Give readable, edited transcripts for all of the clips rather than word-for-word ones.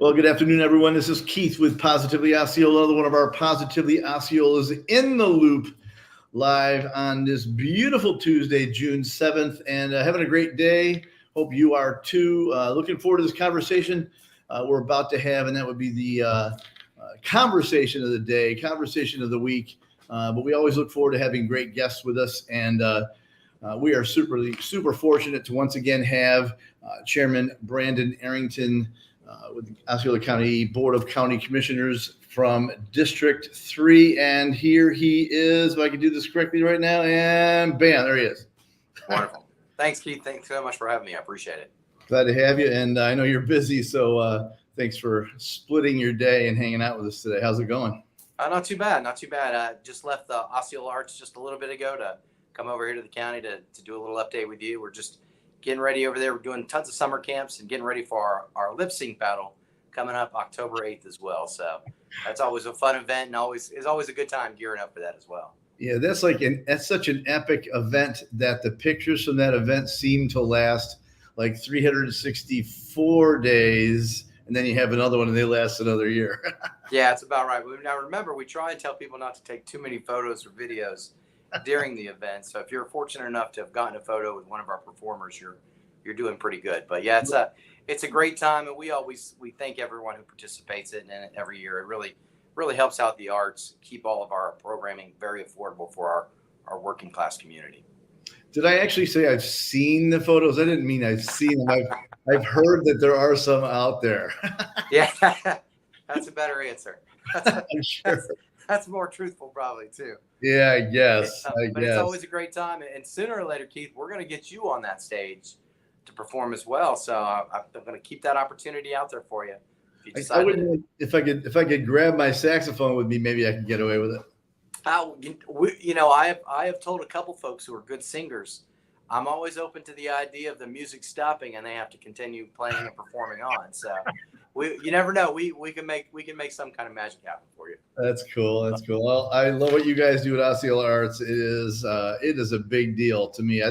Well, good afternoon, everyone. This is Keith with Positively Osceola, another one of our Positively Osceolas in the Loop, live on this beautiful Tuesday, June 7th, and having a great day. Hope you are too. Looking forward to this conversation we're about to have, and that would be the conversation of the day, conversation of the week. But we always look forward to having great guests with us, and we are super fortunate to once again have Chairman Brandon Arrington with the Osceola County Board of County Commissioners from District 3. And here he is, if I can do this correctly right now, and bam, there he is. Wonderful. Thanks, Keith. Thanks so much for having me. I appreciate it. Glad to have you. And I know you're busy, so thanks for splitting your day and hanging out with us today. How's it going? Not too bad. Not too bad. I just left the Osceola Arts just a little bit ago to come over here to the county to do a little update with you. We're just getting ready over there. We're doing tons of summer camps and getting ready for our lip sync battle coming up October 8th as well. So that's always a fun event and is always a good time gearing up for that as well. Yeah, that's such an epic event that the pictures from that event seem to last like 364 days. And then you have another one and they last another year. Yeah, it's about right. Now, remember, we try and tell people not to take too many photos or videos during the event. So if you're fortunate enough to have gotten a photo with one of our performers, you're doing pretty good. But yeah, it's a great time, and we thank everyone who participates in it every year. It really helps out the arts, keep all of our programming very affordable for our working class community. Did I actually say I've seen the photos? I didn't mean I've seen them. I've heard that there are some out there. Yeah, that's a better answer. I'm sure. That's more truthful, probably, too. Yeah, I guess. But it's always a great time. And sooner or later, Keith, we're going to get you on that stage to perform as well. So I'm going to keep that opportunity out there for you. If I could grab my saxophone with me, maybe I could get away with it. I have told a couple folks who are good singers, I'm always open to the idea of the music stopping and they have to continue playing and performing on. So you never know. We can make some kind of magic happen for you. That's cool. That's cool. Well, I love what you guys do at Osceola Arts. It is a big deal to me.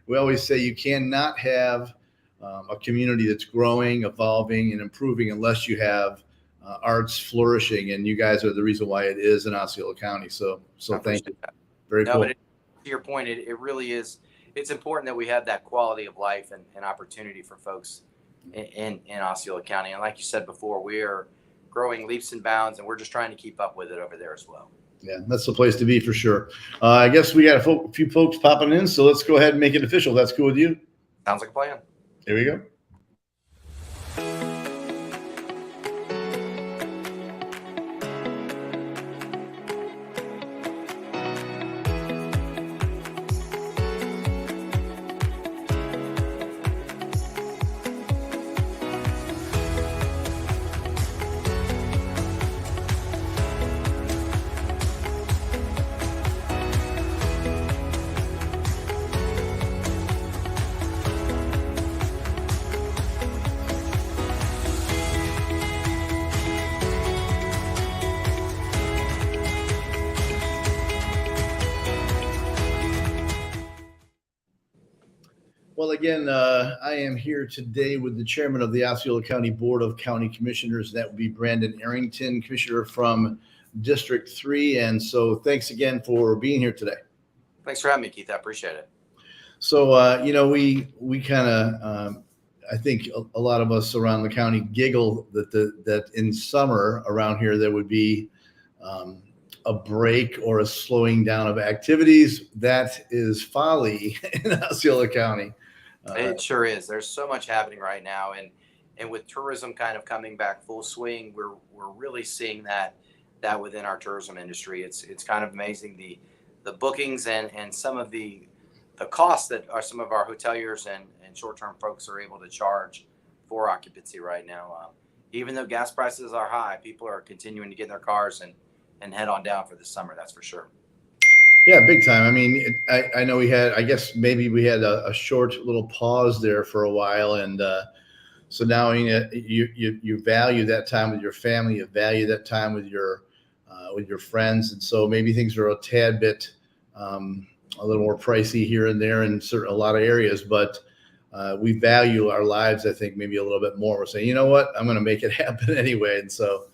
We always say you cannot have a community that's growing, evolving, and improving unless you have arts flourishing, and you guys are the reason why it is in Osceola County. So thank you. Very cool. But to your point, it really is. It's important that we have that quality of life and opportunity for folks in Osceola County. And like you said before, we are growing leaps and bounds, and we're just trying to keep up with it over there as well. Yeah, that's the place to be for sure. I guess we got a few folks popping in, so let's go ahead and make it official. That's cool with you? Sounds like a plan. Here we go. Well, again, I am here today with the chairman of the Osceola County Board of County Commissioners. That would be Brandon Arrington, commissioner from District 3. And so thanks again for being here today. Thanks for having me, Keith. I appreciate it. So, we kind of, I think a lot of us around the county giggle that in summer around here, there would be a break or a slowing down of activities. That is folly in Osceola County. It sure is. There's so much happening right now, and with tourism kind of coming back full swing, we're really seeing that within our tourism industry. It's kind of amazing the bookings and some of the costs that are some of our hoteliers and short-term folks are able to charge for occupancy right now. Even though gas prices are high, people are continuing to get in their cars and head on down for the summer. That's for sure. Yeah, big time. I mean, I know we had a short little pause there for a while. And so now you value that time with your family, you value that time with your friends. And so maybe things are a tad bit a little more pricey here and there in a lot of areas. But we value our lives, I think, maybe a little bit more. We're saying, you know what, I'm going to make it happen anyway. And so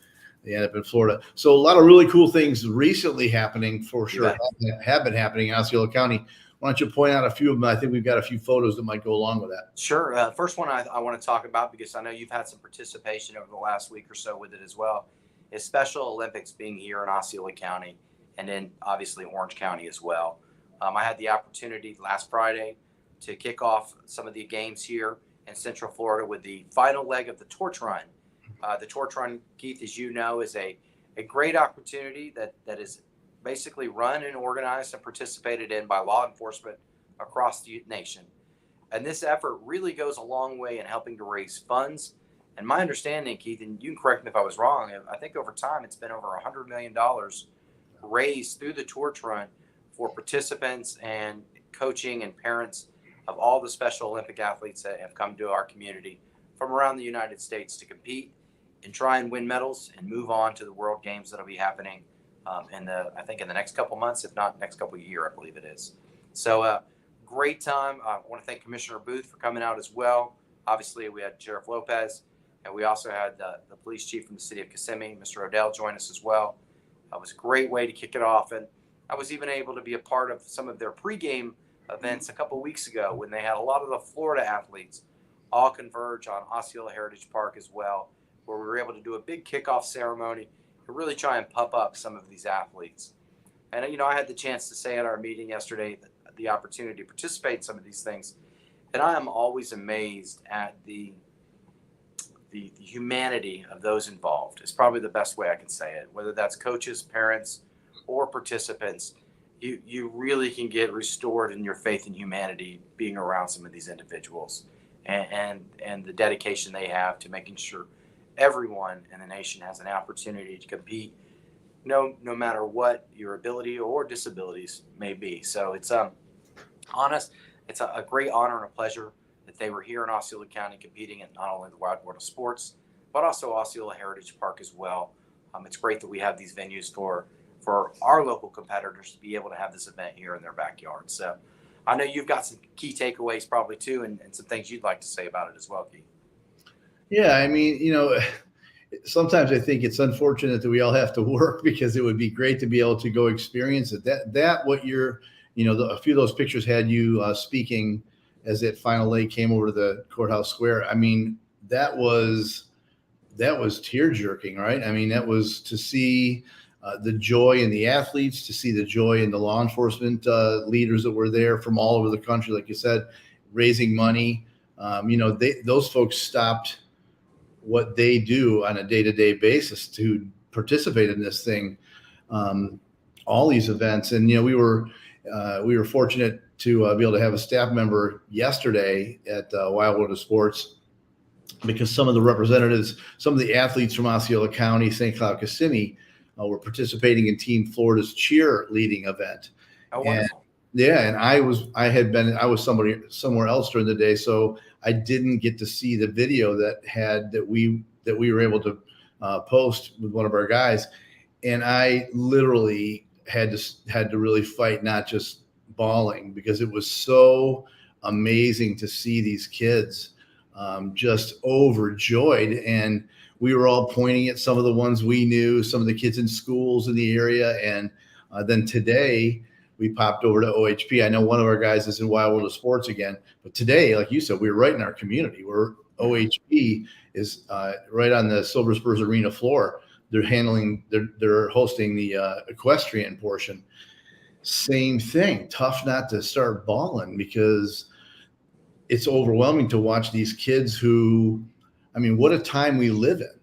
they end up in Florida. So a lot of really cool things recently happening for sure have been happening in Osceola County. Why don't you point out a few of them? I think we've got a few photos that might go along with that. Sure. First one I want to talk about, because I know you've had some participation over the last week or so with it as well, is Special Olympics being here in Osceola County, and then obviously Orange County as well. I had the opportunity last Friday to kick off some of the games here in Central Florida with the final leg of the torch run. The torch run, Keith, as you know, is a great opportunity that is basically run and organized and participated in by law enforcement across the nation. And this effort really goes a long way in helping to raise funds. And my understanding, Keith, and you can correct me if I was wrong, I think over time it's been over $100 million raised through the torch run for participants and coaching and parents of all the Special Olympic athletes that have come to our community from around the United States to compete and try and win medals and move on to the World Games that'll be happening I think in the next couple months, if not next couple year, I believe it is. So great time. I want to thank Commissioner Booth for coming out as well. Obviously, we had Sheriff Lopez, and we also had the police chief from the city of Kissimmee, Mr. Odell, join us as well. It was a great way to kick it off, and I was even able to be a part of some of their pregame events a couple weeks ago when they had a lot of the Florida athletes all converge on Osceola Heritage Park as well, where we were able to do a big kickoff ceremony to really try and pump up some of these athletes. And, I had the chance to say at our meeting yesterday the opportunity to participate in some of these things. And I am always amazed at the humanity of those involved. It's probably the best way I can say it. Whether that's coaches, parents, or participants, you really can get restored in your faith in humanity being around some of these individuals and the dedication they have to making sure everyone in the nation has an opportunity to compete, no matter what your ability or disabilities may be. So it's honest. It's a great honor and a pleasure that they were here in Osceola County competing in not only the Wide World of Sports, but also Osceola Heritage Park as well. It's great that we have these venues for our local competitors to be able to have this event here in their backyard. So I know you've got some key takeaways probably too, and some things you'd like to say about it as well, Keith. Yeah, I mean, sometimes I think it's unfortunate that we all have to work, because it would be great to be able to go experience it. What you're, a few of those pictures had you speaking as that final leg came over to the courthouse square. I mean, that was tear jerking, right? I mean, that was to see the joy in the athletes, to see the joy in the law enforcement leaders that were there from all over the country, like you said, raising money. Those folks stopped what they do on a day-to-day basis to participate in this thing, all these events. And, we were fortunate to be able to have a staff member yesterday at Wild World of Sports, because some of the representatives, some of the athletes from Osceola County, St. Cloud, Kissimmee, were participating in Team Florida's cheerleading event. Oh, wonderful. And I was somewhere else during the day, so I didn't get to see the video that we were able to post with one of our guys, and I literally had to really fight, not just bawling, because it was so amazing to see these kids just overjoyed. And we were all pointing at some of the ones we knew, some of the kids in schools in the area. And then today we popped over to OHP. I know one of our guys is in Wild World of Sports again, but today, like you said, we were right in our community where OHP is right on the Silver Spurs Arena floor. They're hosting the equestrian portion. Same thing. Tough not to start bawling, because it's overwhelming to watch these kids who, I mean, what a time we live in.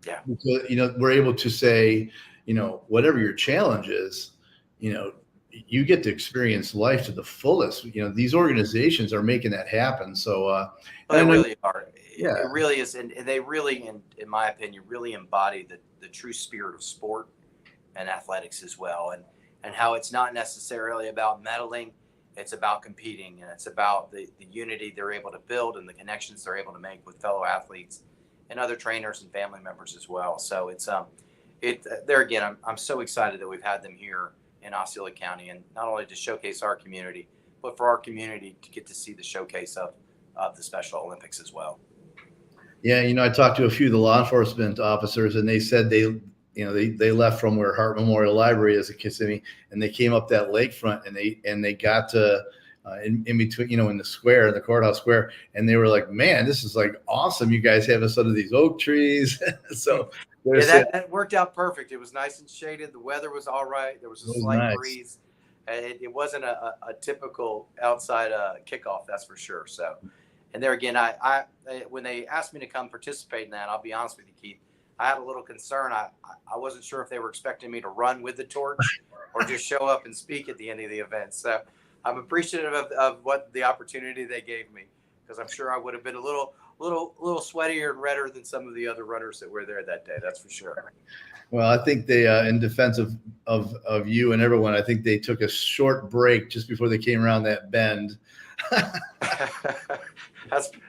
Yeah. Because, we're able to say, whatever your challenge is, you get to experience life to the fullest. These organizations are making that happen. So they really are. Yeah. It really is. And they really, in my opinion, really embody the true spirit of sport and athletics as well. And how it's not necessarily about medaling. It's about competing, and it's about the unity they're able to build and the connections they're able to make with fellow athletes and other trainers and family members as well. So it's there again, I'm so excited that we've had them here in Osceola County, and not only to showcase our community, but for our community to get to see the showcase of of the Special Olympics as well. Yeah, I talked to a few of the law enforcement officers, and they said they left from where Hart Memorial Library is at Kissimmee, and they came up that lakefront, and they got to in between, in the square, the courthouse square, and they were like, "Man, this is like awesome! You guys have us under these oak trees." So that worked out perfect. It was nice and shaded. The weather was all right. There was a slight breeze. It wasn't a typical outside kickoff, that's for sure. So, and there again, I when they asked me to come participate in that, I'll be honest with you, Keith, I had a little concern. I wasn't sure if they were expecting me to run with the torch or just show up and speak at the end of the event. So I'm appreciative of what the opportunity they gave me, because I'm sure I would have been a little sweatier and redder than some of the other runners that were there that day. That's for sure. Well, I think they, in defense of you and everyone, I think they took a short break just before they came around that bend.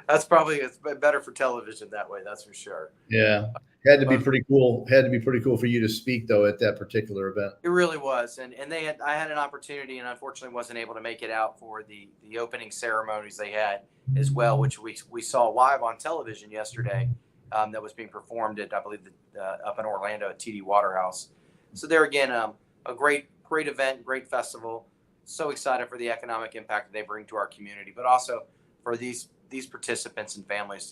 That's probably, it's better for television that way. That's for sure. Yeah. Had to be pretty cool. Had to be pretty cool for you to speak though at that particular event. It really was, and I had an opportunity, and unfortunately wasn't able to make it out for the opening ceremonies they had as well, which we saw live on television yesterday. That was being performed at, I believe, up in Orlando at TD Waterhouse. So there again, a great event, great festival. So excited for the economic impact that they bring to our community, but also for these participants and families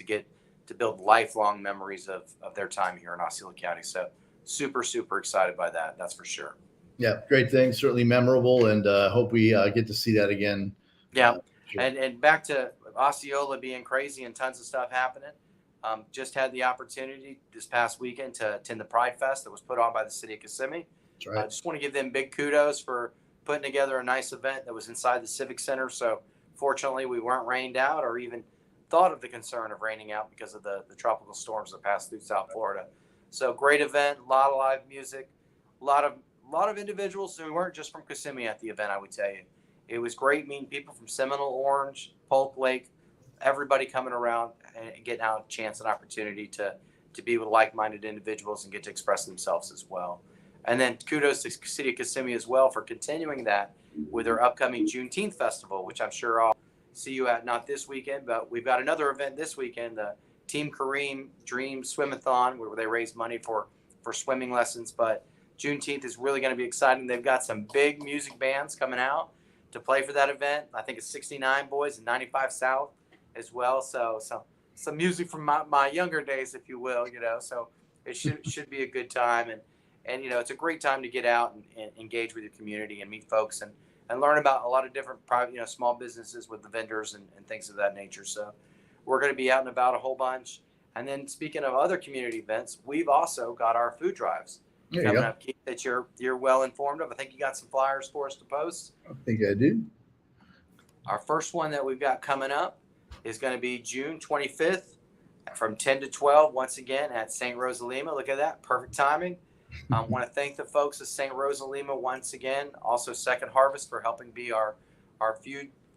to build lifelong memories of their time here in Osceola County. So super excited by that. That's for sure. Yeah, great thing. Certainly memorable, and hope we get to see that again. Yeah, sure. And back to Osceola being crazy and tons of stuff happening. Just had the opportunity this past weekend to attend the Pride Fest that was put on by the city of Kissimmee. That's right. I just want to give them big kudos for putting together a nice event that was inside the Civic Center. So fortunately, we weren't rained out or even thought of the concern of raining out because of the tropical storms that passed through South Florida. So great event, a lot of live music, a lot of individuals who weren't just from Kissimmee at the event. I would tell you, it was great meeting people from Seminole, Orange, Polk Lake, everybody coming around and getting out a chance and opportunity to be with like-minded individuals and get to express themselves as well. And then kudos to the city of Kissimmee as well for continuing that with their upcoming Juneteenth festival, which I'm sure I'll see you at, not this weekend, but we've got another event this weekend, the Team Kareem Dream Swimathon, where they raise money for swimming lessons. But Juneteenth is really going to be exciting. They've got some big music bands coming out to play for that event. I think it's 69 Boys and 95 South as well. So some music from my younger days, if you will, so it should be a good time. And it's a great time to get out and engage with your community and meet folks and learn about a lot of different private, small businesses with the vendors and things of that nature. So we're going to be out and about a whole bunch. And then speaking of other community events, we've also got our food drives coming up, Keith, that you're well informed of. I think you got some flyers for us to post. I think I do. Our first one that we've got coming up is going to be June 25th from 10 to 12, once again at St. Rosalima. Look at that. Perfect timing. I want to thank the folks at St. Rosalima once again. Also Second Harvest for helping be our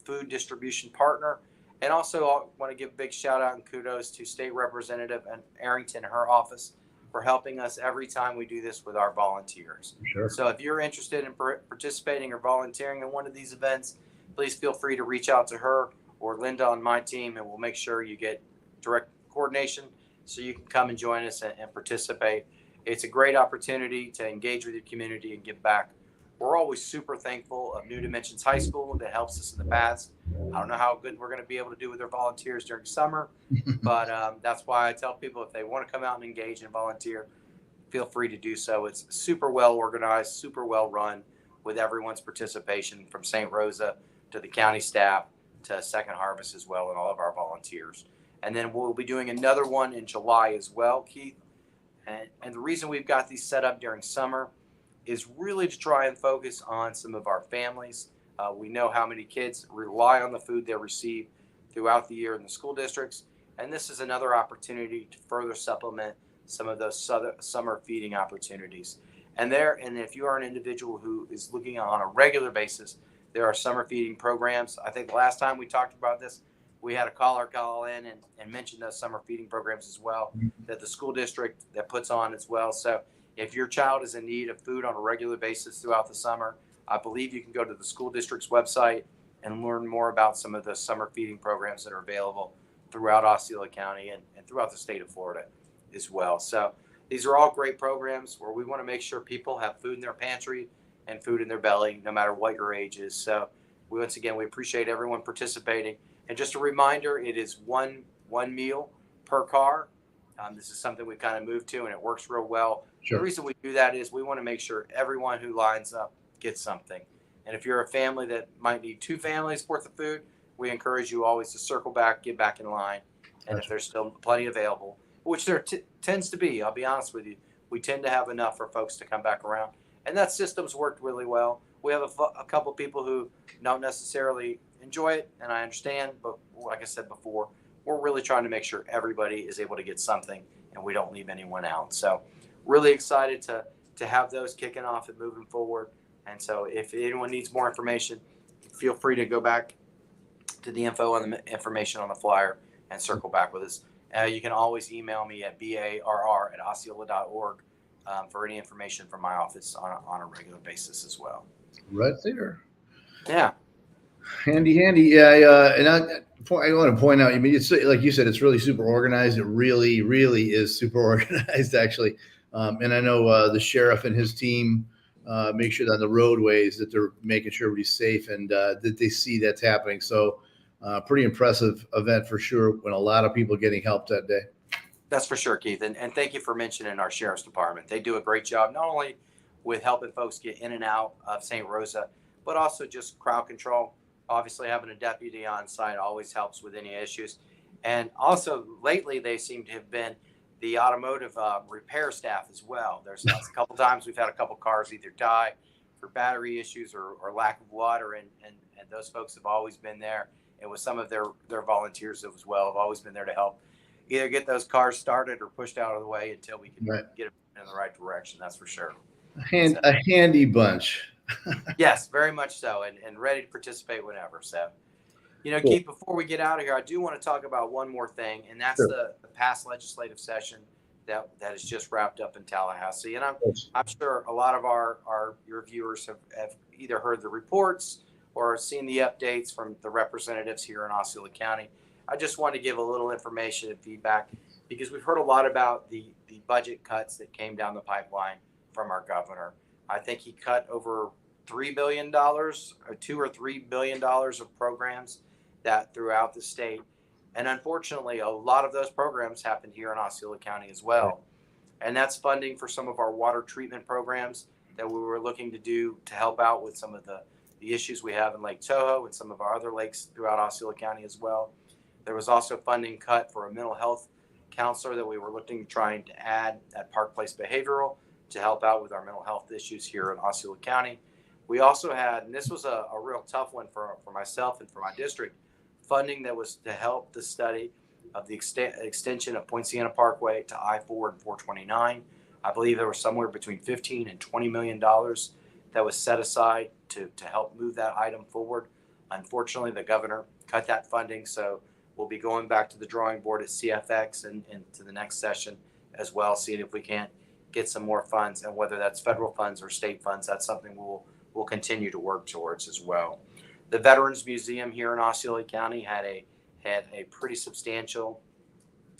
food distribution partner. And also I want to give a big shout out and kudos to State Representative Arrington and her office for helping us every time we do this with our volunteers. Sure. So if you're interested in participating or volunteering in one of these events, please feel free to reach out to her or Linda on my team, and we'll make sure you get direct coordination so you can come and join us and participate. It's a great opportunity to engage with your community and give back. We're always super thankful of New Dimensions High School that helps us in the past. I don't know how good we're going to be able to do with our volunteers during summer, but that's why I tell people if they want to come out and engage and volunteer, feel free to do so. It's super well organized, super well run with everyone's participation from St. Rosa to the county staff to Second Harvest as well and all of our volunteers. And then we'll be doing another one in July as well, Keith. And the reason we've got these set up during summer is really to try and focus on some of our families. We know how many kids rely on the food they receive throughout the year in the school districts. And this is another opportunity to further supplement some of those summer feeding opportunities. And if you are an individual who is looking on a regular basis, there are summer feeding programs. I think the last time we talked about this, we had a caller call in and mention those summer feeding programs as well that the school district that puts on as well. So if your child is in need of food on a regular basis throughout the summer, I believe you can go to the school district's website and learn more about some of the summer feeding programs that are available throughout Osceola County and throughout the state of Florida as well. So these are all great programs where we want to make sure people have food in their pantry and food in their belly, no matter what your age is. So once again, we appreciate everyone participating. And just a reminder, it is one meal per car. This is something we kind of moved to, and it works real well. Sure. The reason we do that is we want to make sure everyone who lines up gets something. And if you're a family that might need 2 families worth of food, we encourage you always to circle back, get back in line. And if there's still plenty available, which there tends to be, I'll be honest with you, we tend to have enough for folks to come back around. And that system's worked really well. We have a couple people who don't necessarily enjoy it, and I understand, but like I said before, we're really trying to make sure everybody is able to get something and we don't leave anyone out. So really excited to have those kicking off and moving forward. And so if anyone needs more information, feel free to go back to the info on the information on the flyer and circle back with us. You can always email me at barr@osceola.org for any information from my office on a regular basis as well. Right there. Yeah. Handy. Yeah. And I want to point out, I mean, it's like you said, it's really super organized. It really, really is super organized, actually. And I know the sheriff and his team make sure that on the roadways that they're making sure everybody's safe and that they see that's happening. So pretty impressive event for sure, when a lot of people getting help that day. That's for sure, Keith. And thank you for mentioning our sheriff's department. They do a great job, not only with helping folks get in and out of St. Rosa, but also just crowd control. Obviously, having a deputy on site always helps with any issues. And also, lately, they seem to have been the automotive repair staff as well. There's a couple times we've had a couple cars either die for battery issues or lack of water, and those folks have always been there. And with some of their volunteers as well, have always been there to help either get those cars started or pushed out of the way until we can get them in the right direction. That's for sure. A handy bunch. Yes, very much so, and ready to participate whenever. So, cool. Keith, before we get out of here, I do want to talk about one more thing, and that's the past legislative session that is just wrapped up in Tallahassee. And I'm sure a lot of your viewers have either heard the reports or seen the updates from the representatives here in Osceola County. I just want to give a little information and feedback because we've heard a lot about the budget cuts that came down the pipeline from our governor. I think he cut over $3 billion or $2 or $3 billion of programs that throughout the state. And unfortunately, a lot of those programs happened here in Osceola County as well. And that's funding for some of our water treatment programs that we were looking to do to help out with some of the issues we have in Lake Toho and some of our other lakes throughout Osceola County as well. There was also funding cut for a mental health counselor that we were trying to add at Park Place Behavioral to help out with our mental health issues here in Osceola County. We also had, and this was a real tough one for myself and for my district, funding that was to help the study of the extension of Poinciana Parkway to I-4 and 429. I believe there was somewhere between $15 and $20 million that was set aside to help move that item forward. Unfortunately, the governor cut that funding, so we'll be going back to the drawing board at CFX and to the next session as well, seeing if we can't get some more funds, and whether that's federal funds or state funds, that's something we'll continue to work towards as well. The Veterans Museum here in Osceola County had a pretty substantial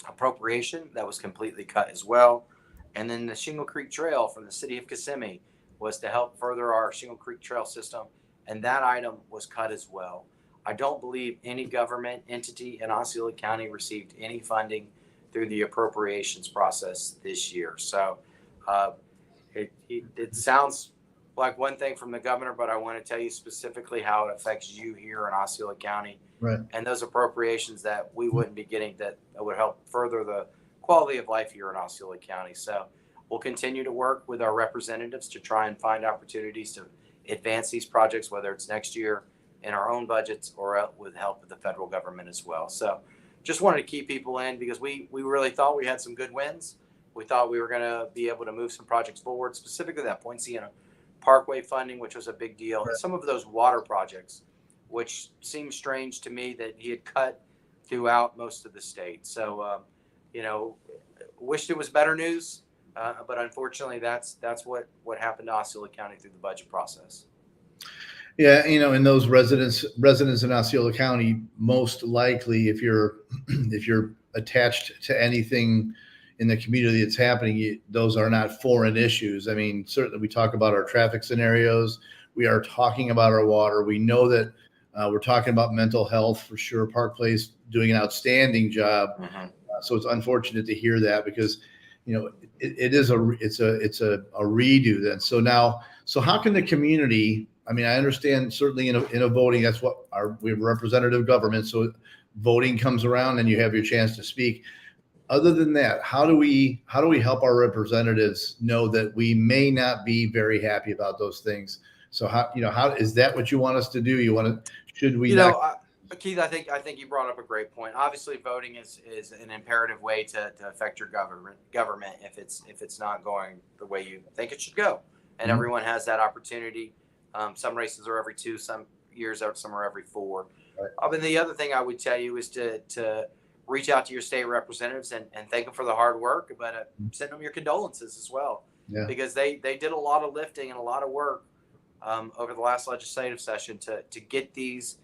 appropriation that was completely cut as well. And then the Shingle Creek Trail from the city of Kissimmee was to help further our Shingle Creek Trail system, and that item was cut as well. I don't believe any government entity in Osceola County received any funding through the appropriations process this year. So it sounds like one thing from the governor, but I want to tell you specifically how it affects you here in Osceola County. Right. And those appropriations that we wouldn't be getting that would help further the quality of life here in Osceola County. So we'll continue to work with our representatives to try and find opportunities to advance these projects, whether it's next year in our own budgets or with help of the federal government as well. So just wanted to keep people in because we really thought we had some good wins. We thought we were going to be able to move some projects forward, specifically that Poinciana Parkway funding, which was a big deal. Right. And some of those water projects, which seemed strange to me that he had cut throughout most of the state. So, wished it was better news, but unfortunately that's what happened to Osceola County through the budget process. Yeah, and those residents in Osceola County, most likely, if you're if you're attached to anything in the community that's happening, those are not foreign issues. I mean, certainly we talk about our traffic scenarios. We are talking about our water. We know that we're talking about mental health for sure. Park Place doing an outstanding job. Mhm. So it's unfortunate to hear that because, it is a redo then. So now, so how can the community? I mean, I understand certainly in a voting, that's what we have representative government. So voting comes around and you have your chance to speak. Other than that, how do we help our representatives know that we may not be very happy about those things? So how is that what you want us to do? Should we You not? know, Keith, I think you brought up a great point. Obviously, voting is an imperative way to affect your government if it's not going the way you think it should go, and Mhm. everyone has that opportunity. Some races are every 2, some years some are every 4. Right. And the other thing I would tell you is to reach out to your state representatives and thank them for the hard work, but send them your condolences as well, Yeah. because they did a lot of lifting and a lot of work over the last legislative session to get these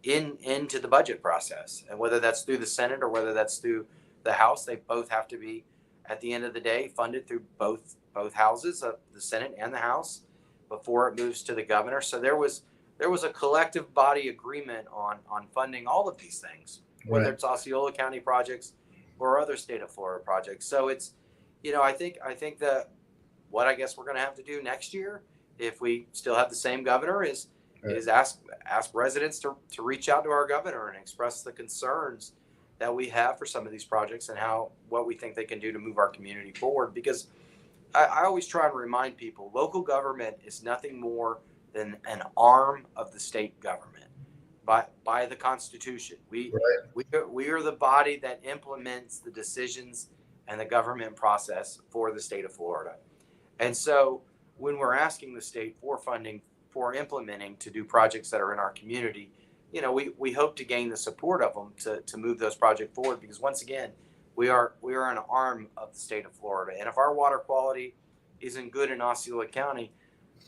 into the budget process, and whether that's through the Senate or whether that's through the House, they both have to be, at the end of the day, funded through both houses of the Senate and the House before it moves to the governor. So there was a collective body agreement on funding all of these things, whether Right. it's Osceola County projects or other state of Florida projects. So it's, I think that what I guess we're going to have to do next year, if we still have the same governor, is Right. is ask residents to reach out to our governor and express the concerns that we have for some of these projects and what we think they can do to move our community forward. Because I always try and remind people, local government is nothing more than an arm of the state government by the Constitution. We Right. we are the body that implements the decisions and the government process for the state of Florida. And so when we're asking the state for funding for implementing to do projects that are in our community, we hope to gain the support of them to move those projects forward, because once again, we are an arm of the state of Florida. And if our water quality isn't good in Osceola County,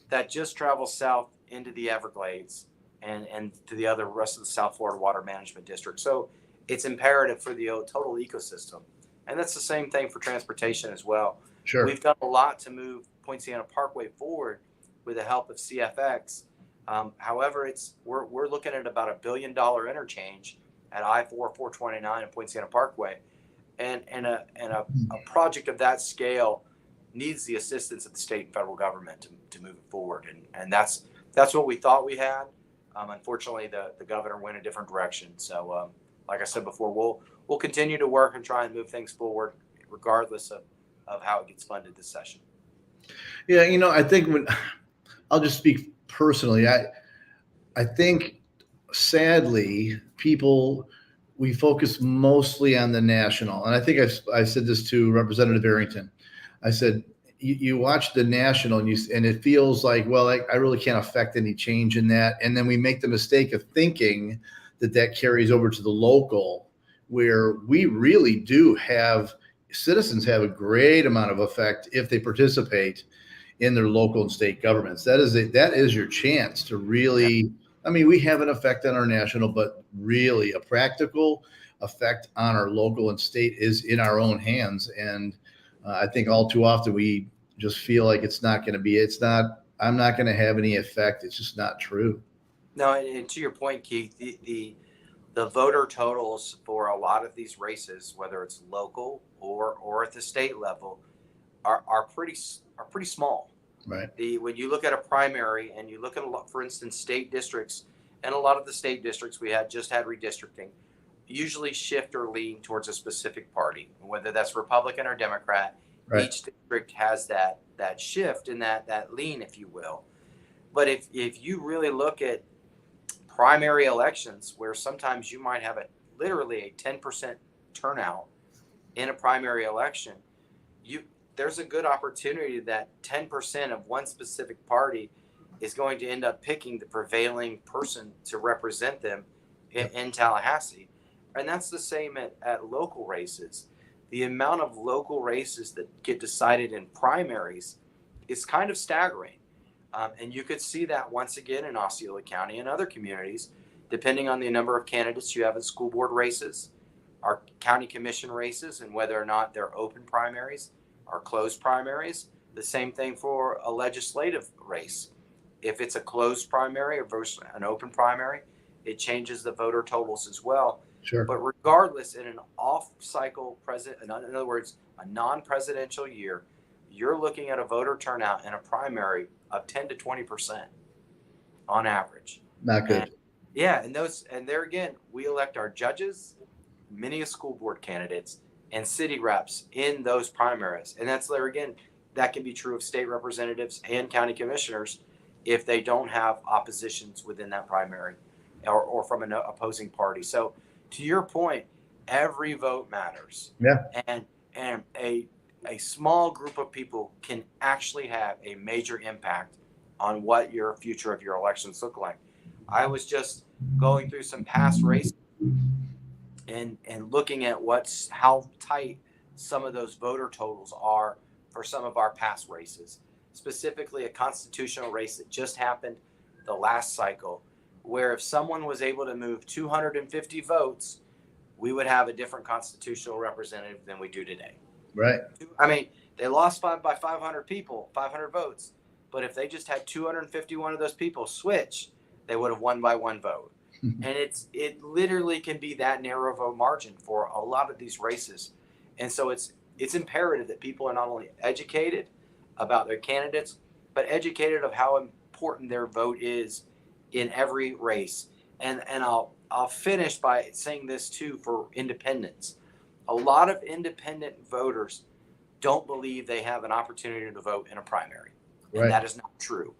that just travels south into the Everglades and to the other rest of the South Florida Water Management District. So it's imperative for the total ecosystem. And that's the same thing for transportation as well. Sure. We've done a lot to move Poinciana Parkway forward with the help of CFX. However, we're looking at about $1 billion interchange at I-4 and Poinciana Parkway, and a project of that scale needs the assistance of the state and federal government to move it forward. And that's what we thought we had. Unfortunately, the governor went a different direction. So, like I said before, we'll continue to work and try and move things forward, regardless of how it gets funded this session. Yeah, I think I'll just speak personally. I think sadly we focus mostly on the national, and I think I said this to Representative Arrington. I said you watch the national and it feels like, well, I really can't affect any change in that, and then we make the mistake of thinking that carries over to the local, where we really do have citizens have a great amount of effect if they participate in their local and state governments. That is your chance to really. I mean, we have an effect on our national, but really a practical effect on our local and state is in our own hands. And I think all too often we just feel like it's not going to be. It's not. I'm not going to have any effect. It's just not true. No, and to your point, Keith, the voter totals for a lot of these races, whether it's local or at the state level, are pretty small. Right. When you look at a primary and you look at, for instance, state districts, and a lot of the state districts we just had redistricting, usually shift or lean towards a specific party, whether that's Republican or Democrat. Right. Each district has that shift and that lean, if you will. But if you really look at primary elections, where sometimes you might have literally a 10% turnout in a primary election, there's a good opportunity that 10% of one specific party is going to end up picking the prevailing person to represent them in Tallahassee. And that's the same at local races. The amount of local races that get decided in primaries is kind of staggering. And you could see that once again in Osceola County and other communities, depending on the number of candidates you have in school board races, our county commission races, and whether or not they're open primaries or closed primaries. The same thing for a legislative race. If it's a closed primary versus an open primary, it changes the voter totals as well. Sure. But regardless, in an off-cycle president, in other words, a non-presidential year, you're looking at a voter turnout in a primary of 10 to 20% on average. Not good. And there again, we elect our judges, many school board candidates, and city reps in those primaries. And that's there again, that can be true of state representatives and county commissioners if they don't have oppositions within that primary or from an opposing party. So to your point, every vote matters. Yeah. And a small group of people can actually have a major impact on what your future of your elections look like. I was just going through some past races and looking at how tight some of those voter totals are for some of our past races, specifically a constitutional race that just happened the last cycle, where if someone was able to move 250 votes, we would have a different constitutional representative than we do today. Right. I mean, they lost by 500 people, 500 votes, but if they just had 251 of those people switch, they would have won by one vote. And it literally can be that narrow of a margin for a lot of these races. And so it's imperative that people are not only educated about their candidates, but educated of how important their vote is in every race. And I'll finish by saying this too for independents. A lot of independent voters don't believe they have an opportunity to vote in a primary. And Right. that is not true.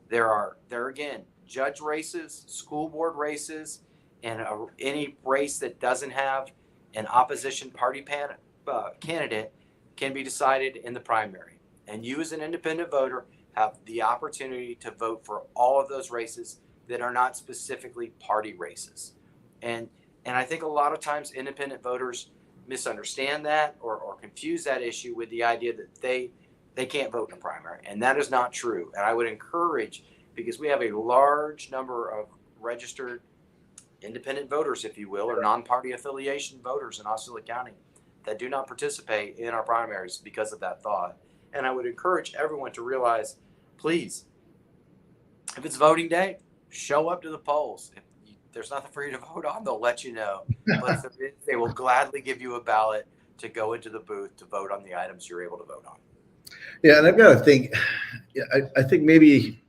There again, judge races, school board races, and any race that doesn't have an opposition party candidate can be decided in the primary. And you as an independent voter have the opportunity to vote for all of those races that are not specifically party races. And I think a lot of times independent voters misunderstand that or confuse that issue with the idea that they can't vote in a primary. And that is not true. And I would encourage, because we have a large number of registered independent voters, if you will, or non-party affiliation voters in Osceola County that do not participate in our primaries because of that thought. And I would encourage everyone to realize, please, if it's voting day, show up to the polls. If there's nothing for you to vote on, they'll let you know. But if there is, they will gladly give you a ballot to go into the booth to vote on the items you're able to vote on. Yeah, and I've got to think. I think maybe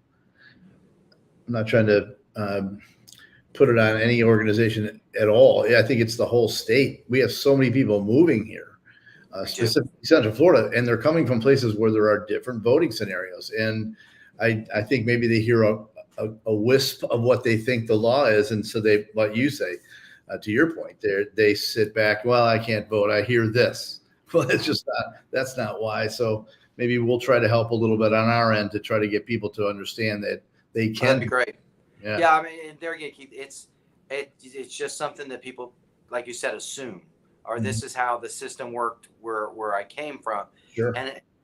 I'm not trying to put it on any organization at all. I think it's the whole state. We have so many people moving here, specifically Central Florida, and they're coming from places where there are different voting scenarios. And I think maybe they hear a wisp of what they think the law is, and so they, like you say, to your point, they sit back. Well, I can't vote. I hear this. Well, that's not why. So maybe we'll try to help a little bit on our end to try to get people to understand that they can. That'd be great. Yeah. I mean, and there again, Keith, it's just something that people, like you said, assume, or this is how the system worked where I came from. Sure.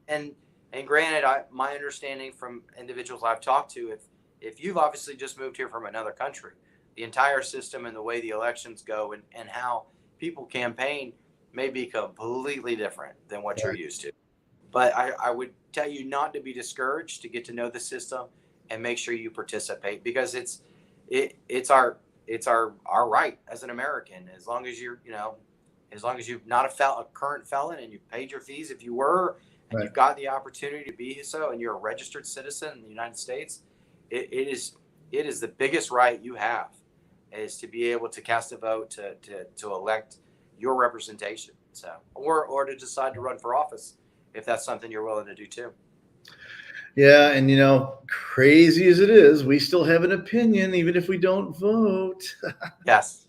And granted, my understanding from individuals I've talked to, if you've obviously just moved here from another country, the entire system and the way the elections go and how people campaign may be completely different than what you're used to. But I would tell you not to be discouraged, to get to know the system and make sure you participate, because it's our right as an American, as long as you're, as long as you're not a current felon and you've paid your fees if you were, and you've got the opportunity to be so, and you're a registered citizen in the United States, it is the biggest right you have, is to be able to cast a vote to elect your representation. So, or to decide to run for office, if that's something you're willing to do too. Yeah, and crazy as it is, we still have an opinion even if we don't vote. Yes.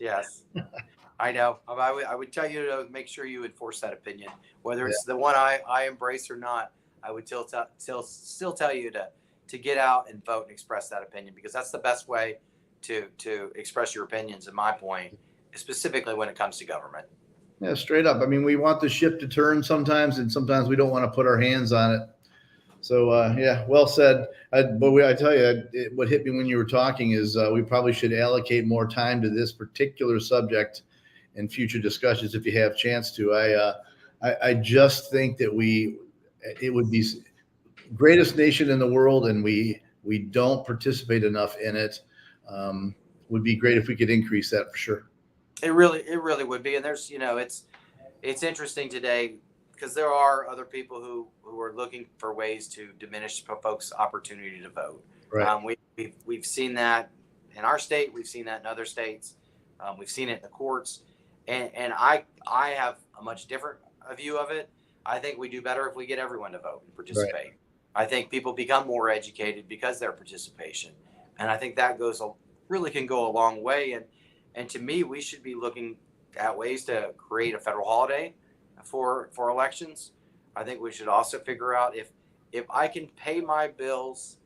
I know. I would tell you to make sure you enforce that opinion, whether it's the one I embrace or not. I would still tell you to get out and vote and express that opinion, because that's the best way to express your opinions, in my point, specifically when it comes to government. Yeah, straight up. I mean, we want the ship to turn sometimes, and sometimes we don't want to put our hands on it. So yeah, well said. I tell you, what hit me when you were talking is we probably should allocate more time to this particular subject in future discussions if you have chance to. I just think that it would be greatest nation in the world, and we don't participate enough in it. Would be great if we could increase that for sure. It really would be. And there's, it's interesting today because there are other people who are looking for ways to diminish folks' opportunity to vote. Right. We've seen that in our state. We've seen that in other states. We've seen it in the courts, and I have a much different view of it. I think we do better if we get everyone to vote and participate. Right. I think people become more educated because of their participation, and I think that really can go a long way. And to me, we should be looking at ways to create a federal holiday for elections. I think we should also figure out if I can pay my bills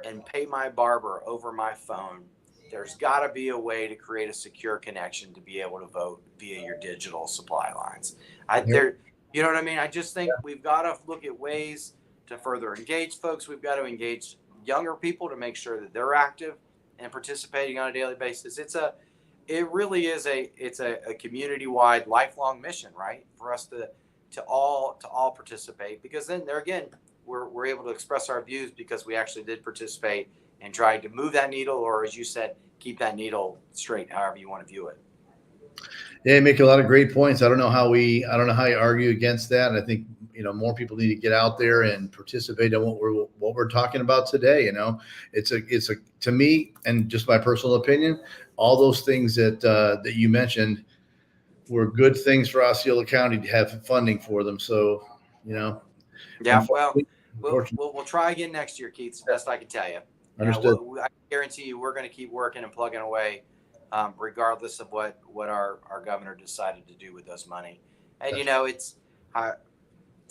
and pay my barber over my phone, there's got to be a way to create a secure connection to be able to vote via your digital supply lines. You know what I mean? I just think we've got to look at ways to further engage folks. We've got to engage younger people to make sure that they're active and participating on a daily basis. It really is a community-wide, lifelong mission, right? For us to all participate, because then there again, we're able to express our views because we actually did participate and tried to move that needle, or as you said, keep that needle straight, however you want to view it. Yeah, you make a lot of great points. I don't know how you argue against that. And I think, more people need to get out there and participate in what we're talking about today. It's to me, and just my personal opinion, all those things that you mentioned were good things for Osceola County to have funding for them. So, yeah, well, we'll try again next year, Keith. It's the best I can tell you. Understood. I guarantee you, we're going to keep working and plugging away, regardless of what our governor decided to do with those money. And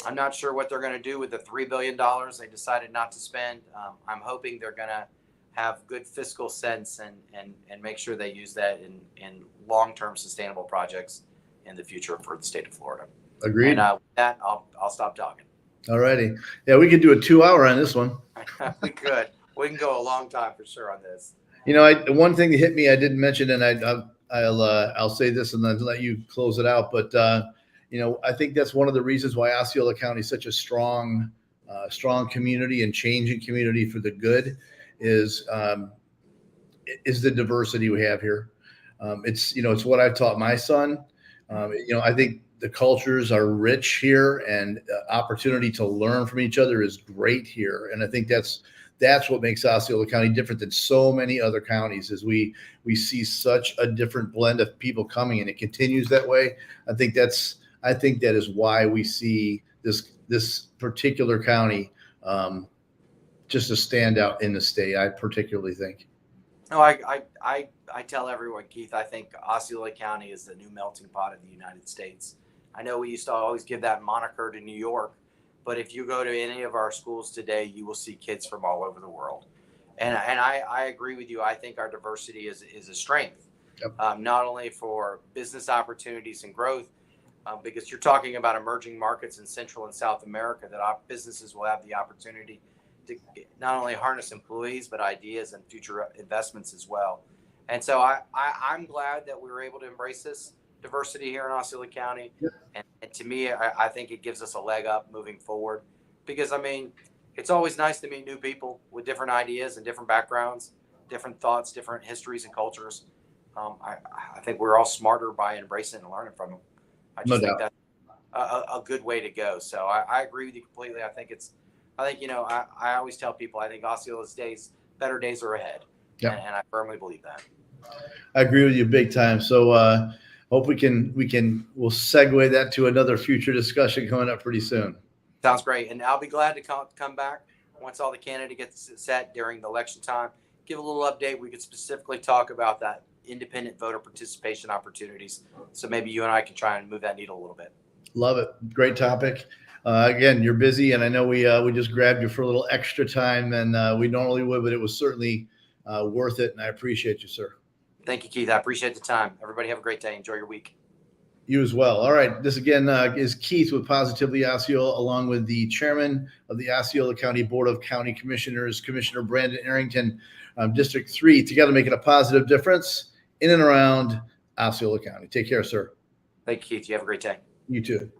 I'm not sure what they're going to do with the $3 billion they decided not to spend. I'm hoping they're going to have good fiscal sense and make sure they use that in long-term sustainable projects in the future for the state of Florida. Agreed. And with that, I'll stop talking. All righty. Yeah, we could do a 2-hour on this one. We could. We can go a long time for sure on this. One thing that hit me, I didn't mention, and I'll say this and then let you close it out. But I think that's one of the reasons why Osceola County is such a strong community and changing community for the good is the diversity we have here. It's what I've taught my son. I think the cultures are rich here, and opportunity to learn from each other is great here. And I think that's what makes Osceola County different than so many other counties, is we see such a different blend of people coming, and it continues that way. I think that is why we see this particular county just a standout in the state. I particularly think. No, I tell everyone, Keith, I think Osceola County is the new melting pot of the United States. I know we used to always give that moniker to New York, but if you go to any of our schools today, you will see kids from all over the world. And I agree with you. I think our diversity is a strength, not only for business opportunities and growth, because you're talking about emerging markets in Central and South America that our businesses will have the opportunity to not only harness employees, but ideas and future investments as well. And so I'm glad that we were able to embrace this diversity here in Osceola County. And to me, I think it gives us a leg up moving forward, because it's always nice to meet new people with different ideas and different backgrounds, different thoughts, different histories and cultures. I think we're all smarter by embracing and learning from them. I just think that's a good way to go. So I agree with you completely. I always tell people, I think Osceola's better days are ahead. And I firmly believe that. I agree with you big time. So hope we'll segue that to another future discussion coming up pretty soon. Sounds great. And I'll be glad to come back once all the candidates get set during the election time. Give a little update. We could specifically talk about that independent voter participation opportunities. So maybe you and I can try and move that needle a little bit. Love it. Great topic. Again, you're busy, and I know we just grabbed you for a little extra time than we normally would, but it was certainly worth it, and I appreciate you, sir. Thank you, Keith. I appreciate the time. Everybody have a great day. Enjoy your week. You as well. All right. This again is Keith with Positively Osceola, along with the chairman of the Osceola County Board of County Commissioners, Commissioner Brandon Arrington, District 3, together making a positive difference in and around Osceola County. Take care, sir. Thank you, Keith. You have a great day. You too.